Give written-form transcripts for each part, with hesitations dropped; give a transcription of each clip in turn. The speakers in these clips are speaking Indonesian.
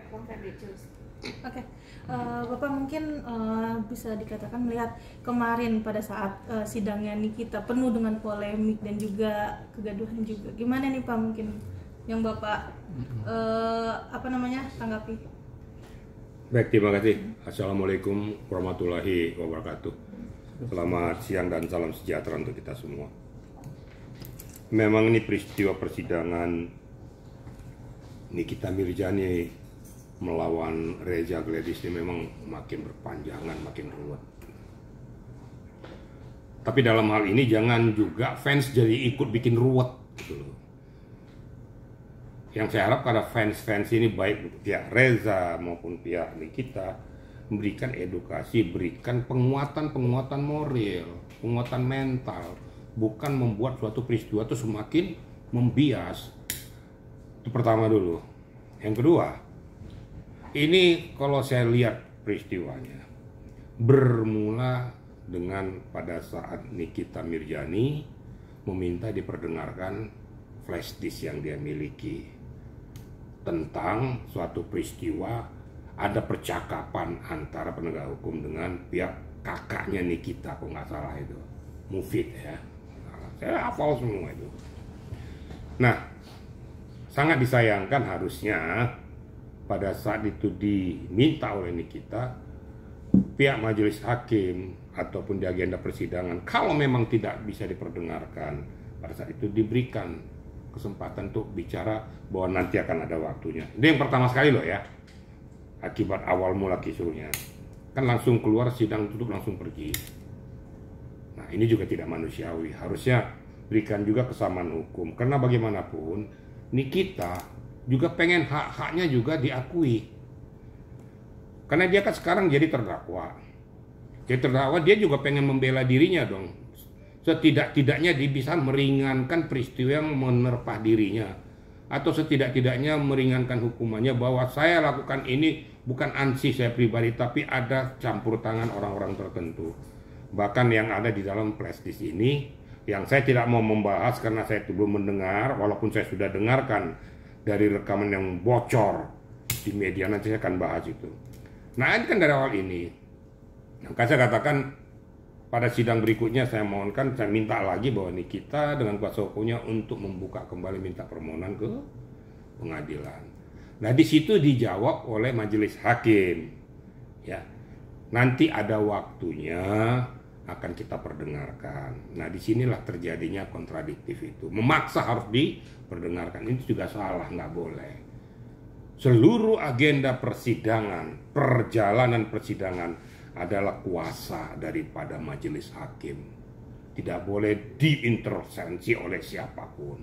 Bang Ferdi Jus. Oke, Bapak mungkin bisa dikatakan melihat kemarin pada saat sidangnya Nikita penuh dengan polemik dan juga kegaduhan juga. Gimana nih Pak mungkin yang Bapak tanggapi? Baik, terima kasih. Assalamualaikum warahmatullahi wabarakatuh. Selamat siang dan salam sejahtera untuk kita semua. Memang ini peristiwa persidangan Nikita Mirzani melawan Reza Gladys ini memang makin berpanjangan, makin ruwet. Tapi dalam hal ini jangan juga fans jadi ikut bikin ruwet gitu loh. Yang saya harap pada fans-fans ini baik pihak Reza maupun pihak Nikita memberikan edukasi, berikan penguatan moral, penguatan mental, bukan membuat suatu peristiwa itu semakin membias. Itu pertama dulu. Yang kedua, ini kalau saya lihat peristiwanya bermula dengan pada saat Nikita Mirzani meminta diperdengarkan flash disk yang dia miliki tentang suatu peristiwa, ada percakapan antara penegak hukum dengan pihak kakaknya Nikita, kok nggak salah itu, Mufid ya. Saya hafal semua itu. Nah, sangat disayangkan harusnya pada saat itu diminta oleh Nikita, pihak majelis hakim ataupun di agenda persidangan, kalau memang tidak bisa diperdengarkan, pada saat itu diberikan kesempatan untuk bicara bahwa nanti akan ada waktunya. Itu yang pertama sekali loh ya, akibat awal mula kisruhnya. Kan langsung keluar, sidang tutup langsung pergi. Nah ini juga tidak manusiawi, harusnya berikan juga kesamaan hukum. Karena bagaimanapun Nikita juga pengen hak-haknya juga diakui. Karena dia kan sekarang jadi terdakwa. Jadi terdakwa dia juga pengen membela dirinya dong. Setidak-tidaknya dia bisa meringankan peristiwa yang menerpa dirinya. Atau setidak-tidaknya meringankan hukumannya bahwa saya lakukan ini bukan ansih saya pribadi, tapi ada campur tangan orang-orang tertentu. Bahkan yang ada di dalam flashdisk ini, yang saya tidak mau membahas karena saya belum mendengar, walaupun saya sudah dengarkan dari rekaman yang bocor di media, nanti saya akan bahas itu. Nah ini kan dari awal ini. Maka saya katakan pada sidang berikutnya saya mohonkan, saya minta lagi bahwa Nikita dengan kuasa hukumnya untuk membuka kembali, minta permohonan ke pengadilan. Nah di situ dijawab oleh majelis hakim, ya nanti ada waktunya akan kita perdengarkan. Nah disinilah terjadinya kontradiktif itu, memaksa harus diperdengarkan, ini juga salah, nggak boleh. Seluruh agenda persidangan, perjalanan persidangan adalah kuasa daripada majelis hakim, tidak boleh diintervensi oleh siapapun.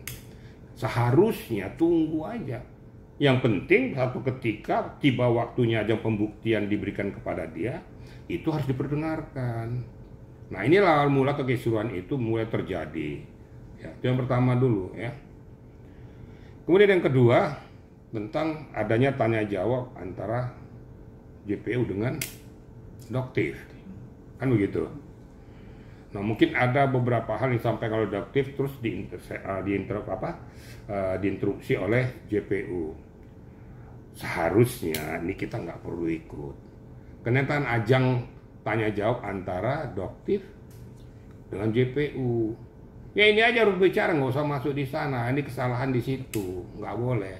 Seharusnya tunggu aja. Yang penting satu ketika tiba waktunya aja pembuktian diberikan kepada dia, itu harus diperdengarkan. Nah inilah awal mula kekisruhan itu mulai terjadi ya, itu yang pertama dulu ya. Kemudian yang kedua, tentang adanya tanya jawab antara JPU dengan Doktif, kan begitu. Nah mungkin ada beberapa hal yang disampaikan oleh Doktif terus diinterupsi oleh JPU. Seharusnya ini kita nggak perlu ikut. Kenyataan ajang tanya jawab antara Doktif dengan JPU. Ya ini aja harus bicara, nggak usah masuk di sana. Ini kesalahan di situ, nggak boleh.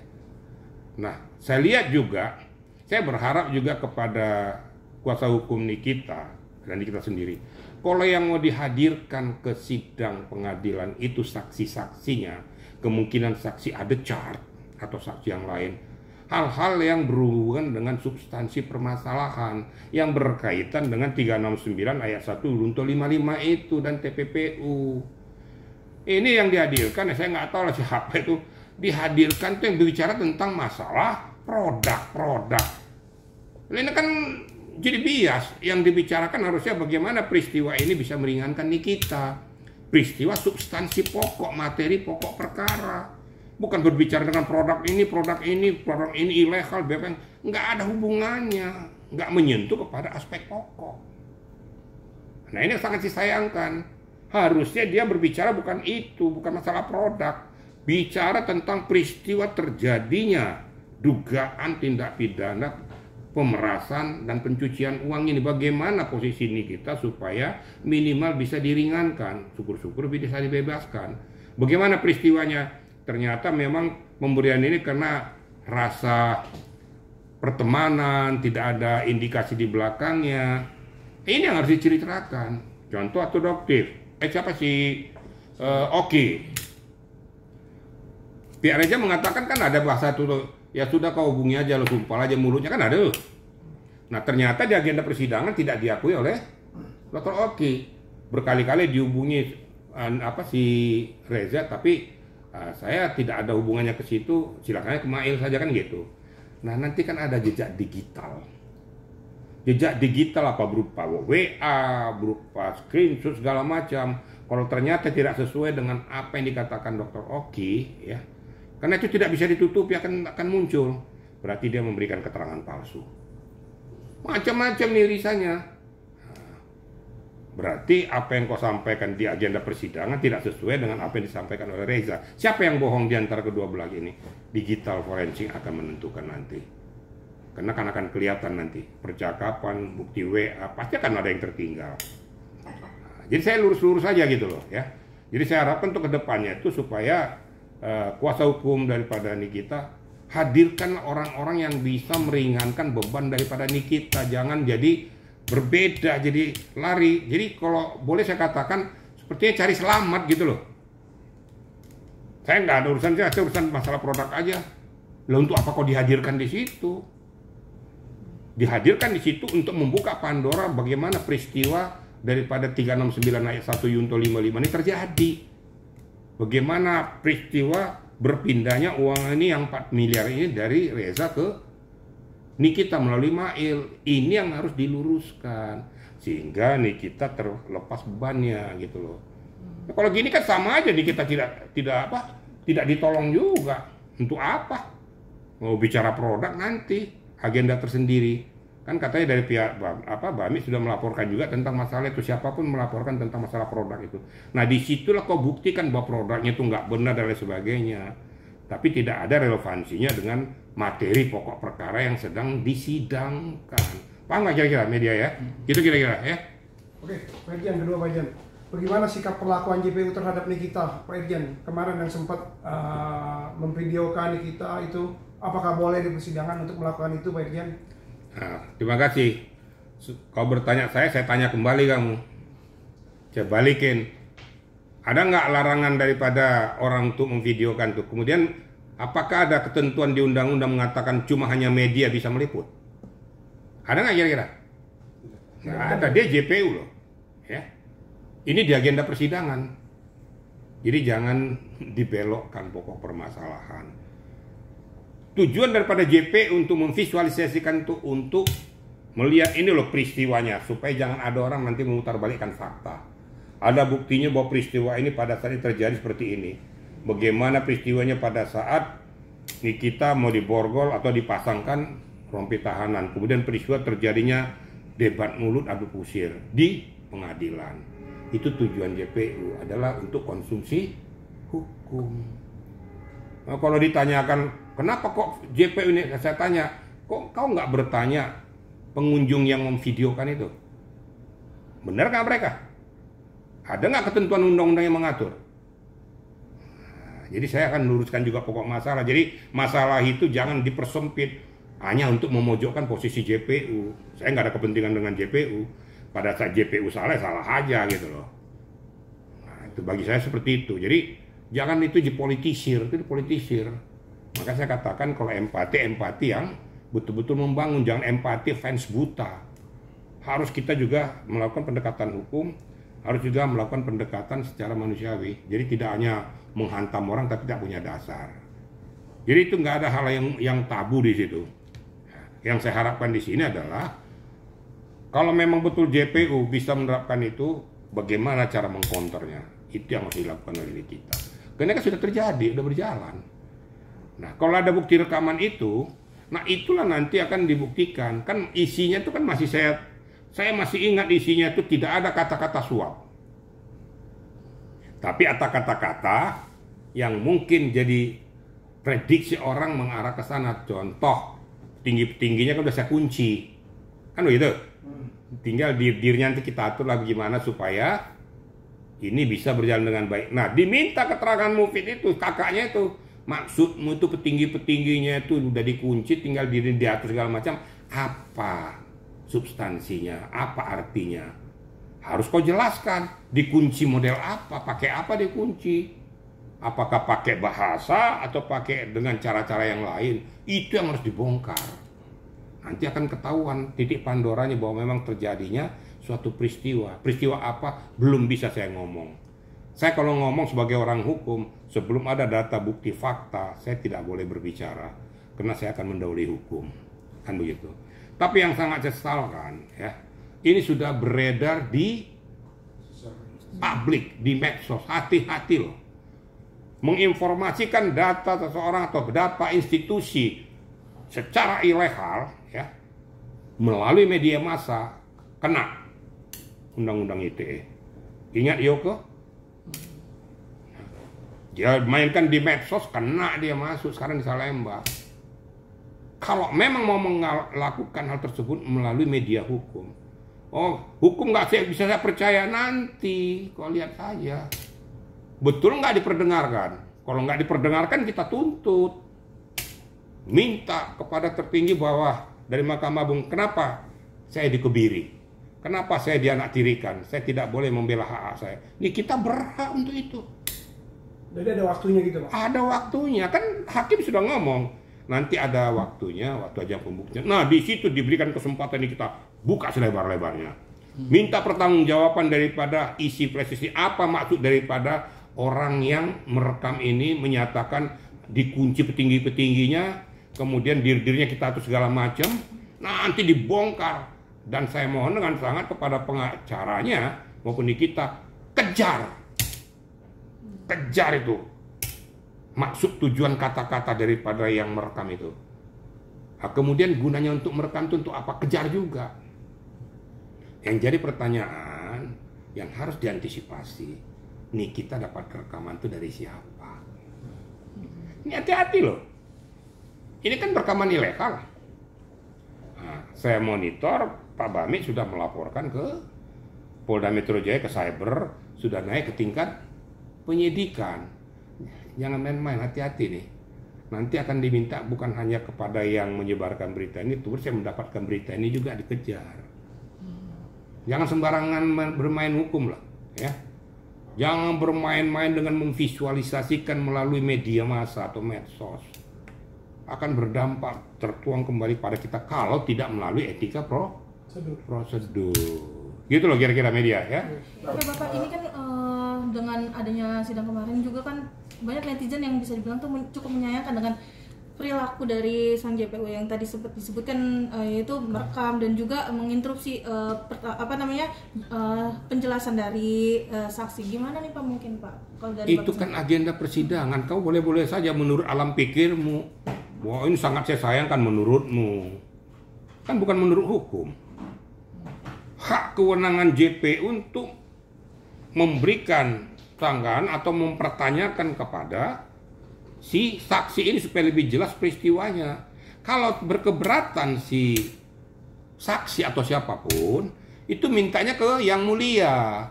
Nah, saya lihat juga, saya berharap juga kepada kuasa hukum Nikita dan Nikita sendiri. Kalau yang mau dihadirkan ke sidang pengadilan itu saksi-saksinya, kemungkinan saksi ada chart atau saksi yang lain. Hal-hal yang berhubungan dengan substansi permasalahan yang berkaitan dengan 369 ayat 1 Junto 55 itu dan TPPU. Ini yang dihadirkan, saya nggak tahu lah siapa itu, dihadirkan tuh yang berbicara tentang masalah produk. Ini kan jadi bias. Yang dibicarakan harusnya bagaimana peristiwa ini bisa meringankan Nikita. Peristiwa substansi pokok, materi pokok perkara. Bukan berbicara dengan produk ini ilegal, BPN. Nggak ada hubungannya, nggak menyentuh kepada aspek pokok. Nah ini sangat disayangkan. Harusnya dia berbicara bukan itu, bukan masalah produk. Bicara tentang peristiwa terjadinya dugaan tindak pidana pemerasan dan pencucian uang ini. Bagaimana posisi Nikita supaya minimal bisa diringankan, syukur-syukur bisa dibebaskan. Bagaimana peristiwanya? Ternyata memang pemberian ini karena rasa pertemanan, tidak ada indikasi di belakangnya. Ini yang harus diceritakan. Contoh adoptif. Siapa sih? Oki. Pihak Reza mengatakan kan ada bahasa tuh, ya sudah kau hubungi aja, lo sumpah aja mulutnya kan ada. Nah ternyata di agenda persidangan tidak diakui oleh Dr. Oki. Berkali-kali dihubungi si Reza, tapi saya tidak ada hubungannya ke situ, silakan ke Mail saja kan gitu. Nah nanti kan ada jejak digital. Jejak digital apa berupa WA, berupa screenshot segala macam. Kalau ternyata tidak sesuai dengan apa yang dikatakan Dr. Oki, ya, karena itu tidak bisa ditutupi, akan muncul. Berarti dia memberikan keterangan palsu. Macam-macam nih irisannya. Berarti apa yang kau sampaikan di agenda persidangan tidak sesuai dengan apa yang disampaikan oleh Reza. Siapa yang bohong di antara kedua belah ini? Digital forensik akan menentukan nanti. Karena akan kelihatan nanti percakapan, bukti WA, pasti akan ada yang tertinggal. Jadi saya lurus-lurus saja gitu loh ya. Jadi saya harapkan untuk kedepannya itu supaya kuasa hukum daripada Nikita hadirkan orang-orang yang bisa meringankan beban daripada Nikita. Jangan jadi berbeda, jadi lari. Jadi kalau boleh saya katakan sepertinya cari selamat gitu loh. Saya nggak ada urusan, saya urusan masalah produk aja. Lah untuk apa kok dihadirkan di situ? Dihadirkan di situ untuk membuka Pandora bagaimana peristiwa daripada 369 ayat 1 Yunto 55 ini terjadi. Bagaimana peristiwa berpindahnya uang ini yang 4 miliar ini dari Reza ke Nikita melalui Mail. Ini yang harus diluruskan sehingga Nikita terlepas bebannya gitu loh. Nah, kalau gini kan sama aja Nikita tidak ditolong juga. Untuk apa? Mau bicara produk nanti agenda tersendiri. Kan katanya dari pihak Bami sudah melaporkan juga tentang masalah itu, siapapun melaporkan tentang masalah produk itu. Nah disitulah kau buktikan bahwa produknya itu nggak benar dan lain sebagainya. Tapi tidak ada relevansinya dengan materi pokok perkara yang sedang disidangkan. Paham nggak kira-kira media ya? Gitu kira-kira ya. Oke, Pak Irjen, kedua Pak Irjen. Bagaimana sikap perlakuan JPU terhadap Nikita, Pak Irjen? Kemarin yang sempat memvideokan Nikita itu, apakah boleh di persidangan untuk melakukan itu, Pak Irjen? Nah, terima kasih. Kau bertanya saya tanya kembali kamu. Saya balikin. Ada nggak larangan daripada orang untuk memvideokan tuh? Kemudian apakah ada ketentuan di undang-undang mengatakan cuma hanya media bisa meliput? Ada nggak kira-kira? Nggak ada. Dia JPU loh. Ya. Ini di agenda persidangan. Jadi jangan dibelokkan pokok permasalahan. Tujuan daripada JP untuk memvisualisasikan itu untuk melihat ini loh peristiwanya supaya jangan ada orang nanti memutarbalikkan fakta. Ada buktinya bahwa peristiwa ini pada saat ini terjadi seperti ini. Bagaimana peristiwanya pada saat Nikita mau diborgol atau dipasangkan rompi tahanan. Kemudian peristiwa terjadinya debat mulut adu kusir di pengadilan. Itu tujuan JPU adalah untuk konsumsi hukum. Nah, kalau ditanyakan kenapa kok JPU ini, saya tanya, kok kau nggak bertanya pengunjung yang memvideokan itu? Benar nggak mereka? Ada nggak ketentuan undang-undang yang mengatur? Nah, jadi saya akan luruskan juga pokok masalah. Jadi masalah itu jangan dipersempit hanya untuk memojokkan posisi JPU. Saya nggak ada kepentingan dengan JPU. Pada saat JPU salah aja gitu loh. Nah, itu bagi saya seperti itu. Jadi jangan itu dipolitisir, Maka saya katakan kalau empati yang betul-betul membangun, jangan empati fans buta. Harus kita juga melakukan pendekatan hukum, harus juga melakukan pendekatan secara manusiawi. Jadi tidak hanya menghantam orang tapi tidak punya dasar. Jadi itu nggak ada hal yang tabu di situ. Yang saya harapkan di sini adalah kalau memang betul JPU bisa menerapkan itu, bagaimana cara mengkonternya? Itu yang harus dilakukan oleh kita. Karena kan sudah terjadi, sudah berjalan. Nah, kalau ada bukti rekaman itu, nah itulah nanti akan dibuktikan. Kan isinya itu kan masih saya masih ingat isinya itu tidak ada kata-kata suap. Tapi ada kata-kata yang mungkin jadi prediksi orang mengarah ke sana. Contoh, tingginya kan udah saya kunci, kan begitu. Tinggal dirnya nanti kita atur lah bagaimana supaya ini bisa berjalan dengan baik. Nah, diminta keterangan Mufid itu, kakaknya itu, maksudmu itu petingginya itu udah dikunci, tinggal diatur segala macam. Apa substansinya? Apa artinya? Harus kau jelaskan. Dikunci model apa? Pakai apa dikunci? Apakah pakai bahasa atau pakai dengan cara-cara yang lain? Itu yang harus dibongkar. Nanti akan ketahuan titik Pandoranya bahwa memang terjadinya suatu peristiwa. Peristiwa apa? Belum bisa saya ngomong. Saya kalau ngomong sebagai orang hukum, sebelum ada data bukti fakta, saya tidak boleh berbicara. Karena saya akan mendahului hukum. Kan begitu. Tapi yang sangat saya sesalkan, ya, ini sudah beredar di publik, di medsos. Hati-hati loh. Menginformasikan data seseorang atau data institusi secara ilegal, ya, melalui media massa, kena undang-undang ITE. Ingat Yoko? Dia mainkan di medsos, kena dia masuk sekarang di Salemba. Kalau memang mau melakukan hal tersebut melalui media hukum, oh, hukum nggak bisa saya percaya nanti, kau lihat saja. Betul nggak diperdengarkan? Kalau nggak diperdengarkan kita tuntut. Minta kepada tertinggi bawah dari Mahkamah Agung, kenapa saya dikebiri? Kenapa saya dianaktirikan? Saya tidak boleh membela hak saya. Ini kita berhak untuk itu. Jadi ada waktunya gitu, Pak? Ada waktunya, kan hakim sudah ngomong. Nanti ada waktunya, waktu ajang pembuktian. Nah, di situ diberikan kesempatan ini kita buka selebar-lebarnya. Minta pertanggungjawaban daripada isi presisi, apa maksud daripada orang yang merekam ini menyatakan dikunci petinggi-petingginya, kemudian dirinya kita atur segala macam, nanti dibongkar. Dan saya mohon dengan sangat kepada pengacaranya maupun di kita, kejar itu maksud tujuan kata-kata daripada yang merekam itu. Nah, kemudian gunanya untuk merekam itu untuk apa? Kejar juga. Yang jadi pertanyaan yang harus diantisipasi, nih kita dapat rekaman itu dari siapa? Ini hati-hati loh. Ini kan rekaman ilegal. Nah, saya monitor, Pak Bami sudah melaporkan ke Polda Metro Jaya, ke cyber, sudah naik ke tingkat penyidikan. Jangan main-main, hati-hati nih. Nanti akan diminta bukan hanya kepada yang menyebarkan berita ini, terus saya mendapatkan berita ini juga dikejar. Jangan sembarangan bermain hukum lah, ya. Jangan bermain-main dengan memvisualisasikan melalui media massa atau medsos. Akan berdampak tertuang kembali pada kita kalau tidak melalui etika prosedur. Gitu loh kira-kira media, ya. Oke Bapak, ini kan dengan adanya sidang kemarin juga kan banyak netizen yang bisa dibilang tuh cukup menyayangkan dengan perilaku dari sang JPU yang tadi sempat disebutkan, yaitu merekam dan juga menginterupsi penjelasan dari saksi. Gimana nih Pak, mungkin Pak? Kalau dari itu kan agenda persidangan. Kau boleh-boleh saja menurut alam pikirmu. Wah, ini sangat saya sayangkan menurutmu. Kan bukan menurut hukum. Hak kewenangan JPU untuk memberikan tanggapan atau mempertanyakan kepada si saksi ini supaya lebih jelas peristiwanya. Kalau berkeberatan si saksi atau siapapun, itu mintanya ke yang mulia.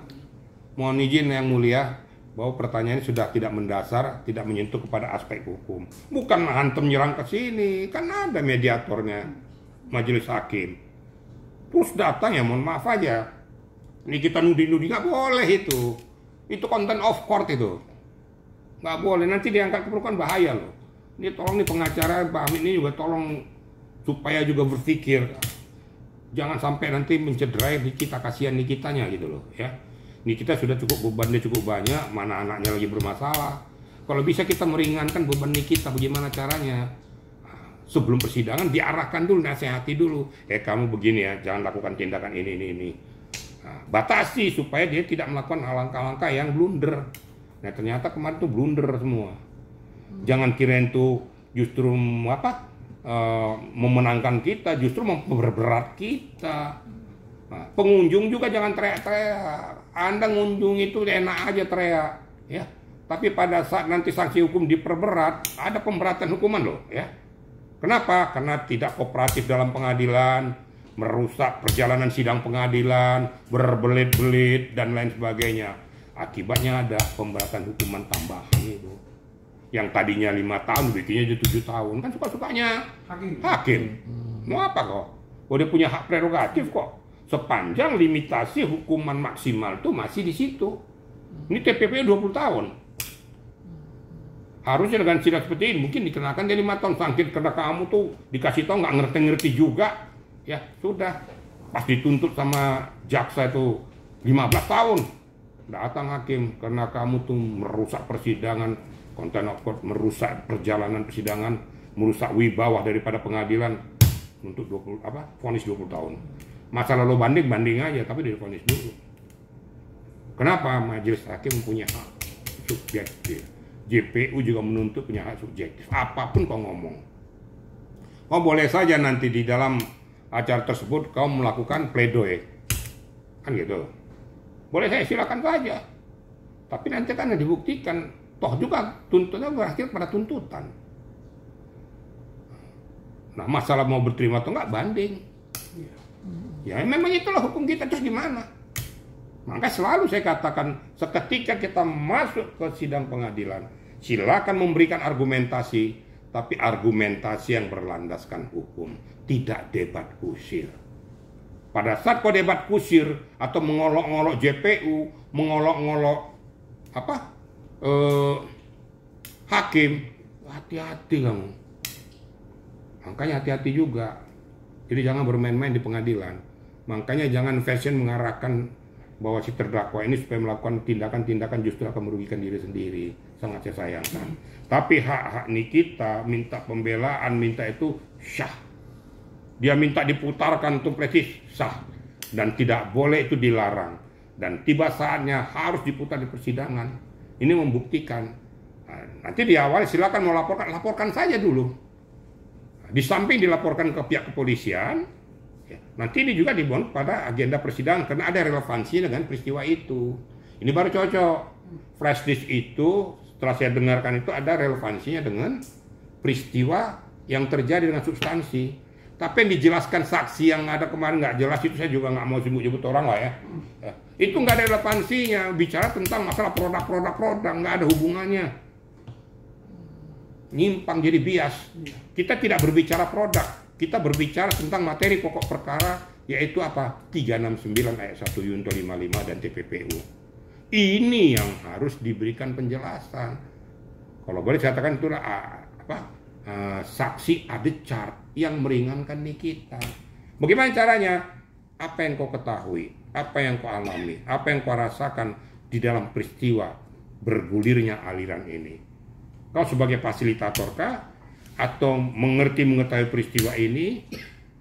Mohon izin yang mulia, bahwa pertanyaan ini sudah tidak mendasar, tidak menyentuh kepada aspek hukum. Bukan hantam nyerang ke sini, kan ada mediatornya, majelis hakim. Terus datang ya mohon maaf aja. Ini kita nudi-nudi, nggak boleh itu. Itu content of court itu. Nggak boleh, nanti diangkat ke permukaan bahaya loh. Ini tolong nih pengacara Pak Hamid ini juga tolong supaya juga berpikir. Jangan sampai nanti mencederai di kita, kasihan di kitanya gitu loh ya. Ini kita sudah cukup bebannya cukup banyak, mana anaknya lagi bermasalah. Kalau bisa kita meringankan beban kita, bagaimana caranya? Sebelum persidangan diarahkan dulu, nasihati dulu. Kamu begini ya, jangan lakukan tindakan ini. Nah, batasi supaya dia tidak melakukan langkah-langkah yang blunder. Nah ternyata kemarin tuh blunder semua. Jangan kirain tuh justru memenangkan kita, justru memperberat kita. Nah, pengunjung juga jangan teriak-teriak. Anda ngunjung itu enak aja teriak, ya. Tapi pada saat nanti sanksi hukum diperberat, ada pemberatan hukuman loh ya. Kenapa? Karena tidak kooperatif dalam pengadilan, merusak perjalanan sidang pengadilan, berbelit-belit dan lain sebagainya. Akibatnya ada pemberatan hukuman tambahan itu. Yang tadinya 5 tahun bikinnya jadi 7 tahun. Kan suka-sukanya hakim. Mau apa kok? Oh, dia punya hak prerogatif kok. Sepanjang limitasi hukuman maksimal itu masih di situ. Ini TPP 20 tahun. Harusnya dengan sidang seperti ini mungkin dikenakan dia 5 tahun sangkit karena kamu tuh dikasih tahu nggak ngerti-ngerti juga. Ya sudah, pas dituntut sama jaksa itu 15 tahun. Datang hakim karena kamu tuh merusak persidangan, content of court, merusak perjalanan persidangan, merusak wibawa daripada pengadilan untuk vonis 20 tahun. Masa lalu banding aja, tapi divonis dulu. Kenapa? Majelis hakim punya hak subjektif. JPU juga menuntut punya hak subjektif. Apapun kau ngomong. Kau boleh saja nanti di dalam acara tersebut kau melakukan pledoi. Kan gitu. Boleh saya silakan saja. Tapi nanti kan dibuktikan. Toh juga tuntutan berakhir pada tuntutan. Nah masalah mau berterima atau enggak banding. Ya memang itulah hukum kita, terus gimana? Maka selalu saya katakan, seketika kita masuk ke sidang pengadilan, silakan memberikan argumentasi, tapi argumentasi yang berlandaskan hukum, tidak debat kusir. Pada saat kau debat kusir atau mengolok-olok JPU, mengolok-olok hakim, hati-hati kamu. Makanya hati-hati juga. Jadi jangan bermain-main di pengadilan. Makanya jangan fashion mengarahkan bahwa si terdakwa ini supaya melakukan tindakan-tindakan justru akan merugikan diri sendiri. Sangat saya sayangkan. Tapi hak-hak Nikita minta pembelaan, minta itu syah. Dia minta diputarkan untuk presis sah. Dan tidak boleh itu dilarang. Dan tiba saatnya harus diputar di persidangan. Ini membuktikan. Nah, nanti di awal silakan mau laporkan saja dulu. Di samping dilaporkan ke pihak kepolisian, ya, nanti ini juga dibuat pada agenda persidangan karena ada relevansi dengan peristiwa itu. Ini baru cocok. Flash disk itu setelah saya dengarkan itu ada relevansinya dengan peristiwa yang terjadi dengan substansi. Tapi yang dijelaskan saksi yang ada kemarin nggak jelas itu saya juga nggak mau sebut-sebut orang lah ya. Itu nggak ada relevansinya. Bicara tentang masalah produk, nggak ada hubungannya. Nyimpang jadi bias. Kita tidak berbicara produk, kita berbicara tentang materi pokok perkara, yaitu apa? 369 ayat 1 Yunto 55 dan TPPU. Ini yang harus diberikan penjelasan. Kalau boleh saya katakan itu saksi added charge yang meringankan Nikita. Bagaimana caranya? Apa yang kau ketahui, apa yang kau alami, apa yang kau rasakan di dalam peristiwa bergulirnya aliran ini. Kau sebagai fasilitatorkah? Atau mengetahui peristiwa ini?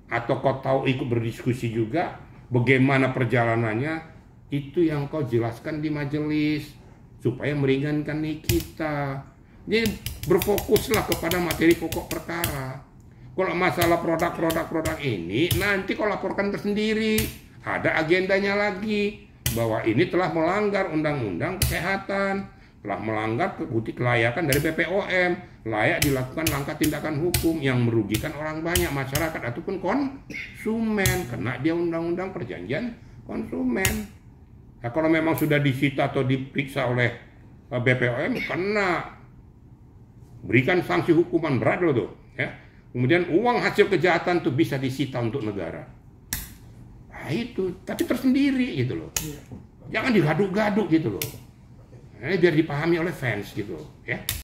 Atau kau tahu ikut berdiskusi juga? Bagaimana perjalanannya? Itu yang kau jelaskan di majelis. Supaya meringankan Nikita. Jadi berfokuslah kepada materi pokok perkara. Kalau masalah produk ini, nanti kau laporkan tersendiri. Ada agendanya lagi. Bahwa ini telah melanggar undang-undang kesehatan. Telah melanggar kelayakan dari BPOM, layak dilakukan langkah tindakan hukum yang merugikan orang banyak, masyarakat ataupun konsumen, kena dia undang-undang perjanjian konsumen. Nah, kalau memang sudah disita atau diperiksa oleh BPOM, kena berikan sanksi hukuman berat loh tuh, ya. Kemudian uang hasil kejahatan tuh bisa disita untuk negara. Nah itu, tapi tersendiri gitu loh. Jangan digaduk-gaduk gitu loh. Biar dipahami oleh fans gitu ya.